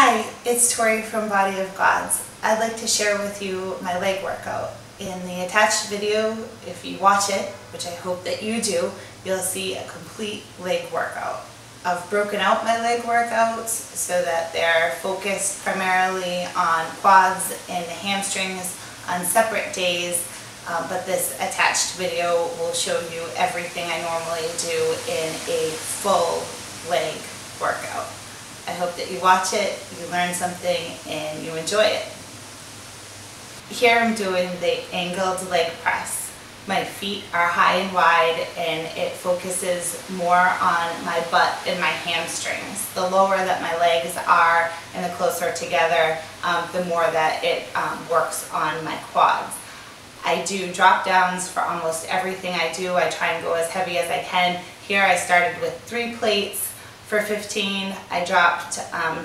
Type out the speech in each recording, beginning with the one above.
Hi, it's Tory from Body of Gods. I'd like to share with you my leg workout. In the attached video, if you watch it, which I hope that you do, you'll see a complete leg workout. I've broken out my leg workouts so that they're focused primarily on quads and hamstrings on separate days, but this attached video will show you everything I normally do in a full leg workout. I hope that you watch it, you learn something, and you enjoy it. Here I'm doing the angled leg press. My feet are high and wide and it focuses more on my butt and my hamstrings. The lower that my legs are and the closer together, the more that it works on my quads. I do drop downs for almost everything I do. I try and go as heavy as I can. Here I started with 3 plates for 15. I dropped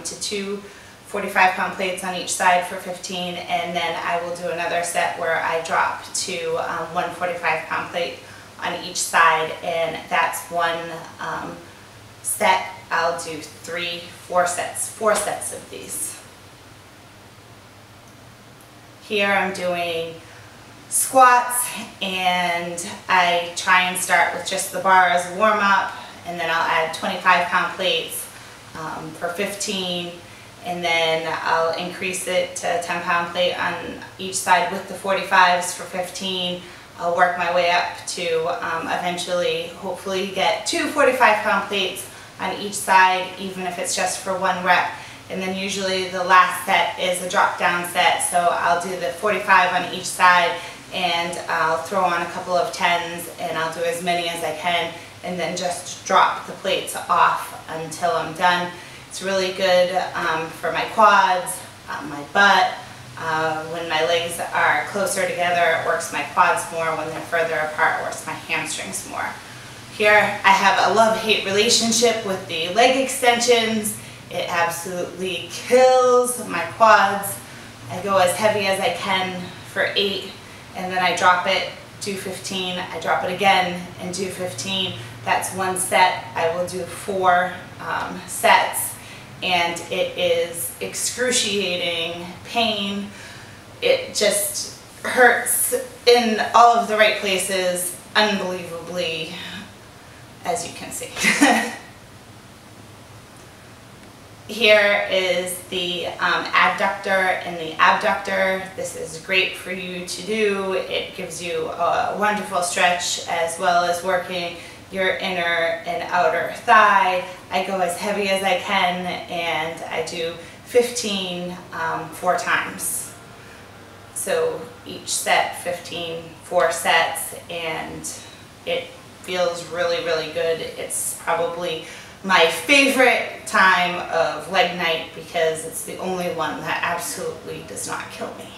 to 2 45-pound plates on each side for 15, and then I will do another set where I drop to 1 45-pound plate on each side, and that's one set. I'll do 4 sets of these. Here I'm doing squats, and I try and start with just the bar as a warm-up, and then I'll add 25-pound plates for 15, and then I'll increase it to a 10-pound plate on each side with the 45s for 15. I'll work my way up to eventually hopefully get 2 45-pound plates on each side, even if it's just for 1 rep. And then usually the last set is a drop down set, so I'll do the 45 on each side, and I'll throw on a couple of 10s, and I'll do as many as I can, and then just drop the plates off until I'm done. It's really good for my quads, my butt. When my legs are closer together, it works my quads more. When they're further apart, it works my hamstrings more. Here I have a love-hate relationship with the leg extensions. It absolutely kills my quads. I go as heavy as I can for 8, and then I drop it, do 15, I drop it again and do 15. That's 1 set. I will do 4 sets, and it is excruciating pain. It just hurts in all of the right places, unbelievably, as you can see. Here is the adductor and the abductor. This is great for you to do. It gives you a wonderful stretch as well as working your inner and outer thigh. I go as heavy as I can, and I do 15 4 times. So each set 15, 4 sets, and it feels really, really good. It's probably my favorite time of leg night because it's the only one that absolutely does not kill me.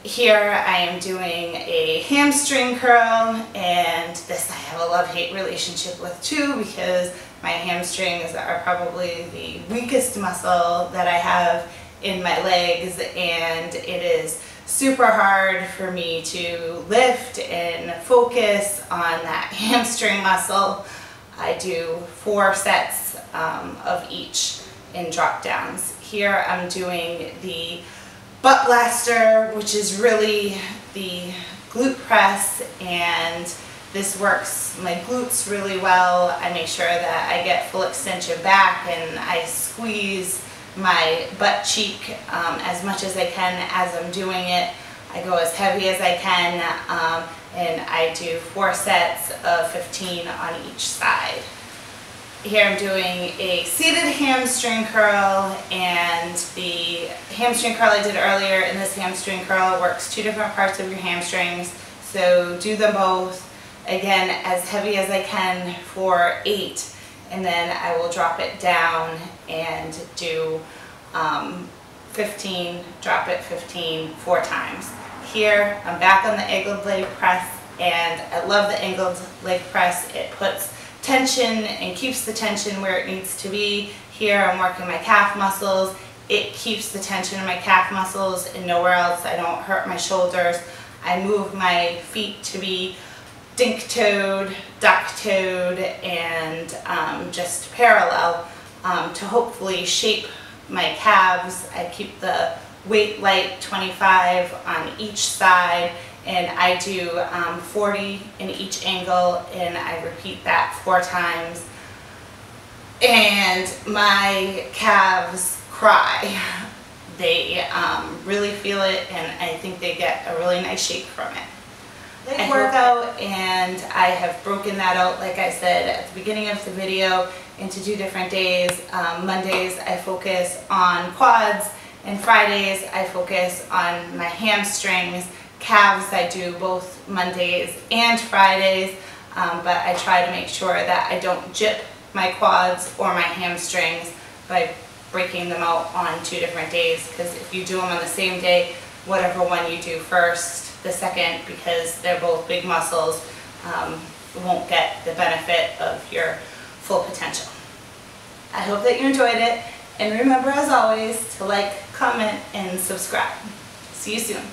Here I am doing a hamstring curl, and this I have a love-hate relationship with too because my hamstrings are probably the weakest muscle that I have in my legs, and it is super hard for me to lift and focus on that hamstring muscle. I do 4 sets of each in drop downs. Here I'm doing the butt blaster, which is really the glute press, and this works my glutes really well. I make sure that I get full extension back, and I squeeze my butt cheek as much as I can as I'm doing it. I go as heavy as I can, and I do 4 sets of 15 on each side. Here I'm doing a seated hamstring curl, and the hamstring curl I did earlier and this hamstring curl works 2 different parts of your hamstrings, so do them both. Again, as heavy as I can for 8, and then I will drop it down and do 15, drop it 15, 4 times. Here I'm back on the angled leg press, and I love the angled leg press. It puts tension and keeps the tension where it needs to be. Here I'm working my calf muscles. It keeps the tension in my calf muscles and nowhere else. I don't hurt my shoulders. I move my feet to be dink-toed, duck-toed, and just parallel. to hopefully shape my calves. I keep the weight light 25 on each side, and I do 40 in each angle, and I repeat that 4 times. And my calves cry. They really feel it, and I think they get a really nice shape from it. I work out, and I have broken that out, like I said at the beginning of the video, into 2 different days. Mondays I focus on quads, and Fridays I focus on my hamstrings. Calves I do both Mondays and Fridays, but I try to make sure that I don't jip my quads or my hamstrings by breaking them out on 2 different days, because if you do them on the same day, whatever one you do first, the second, because they're both big muscles, won't get the benefit of your full potential. I hope that you enjoyed it, and remember, as always, to like, comment, and subscribe. See you soon.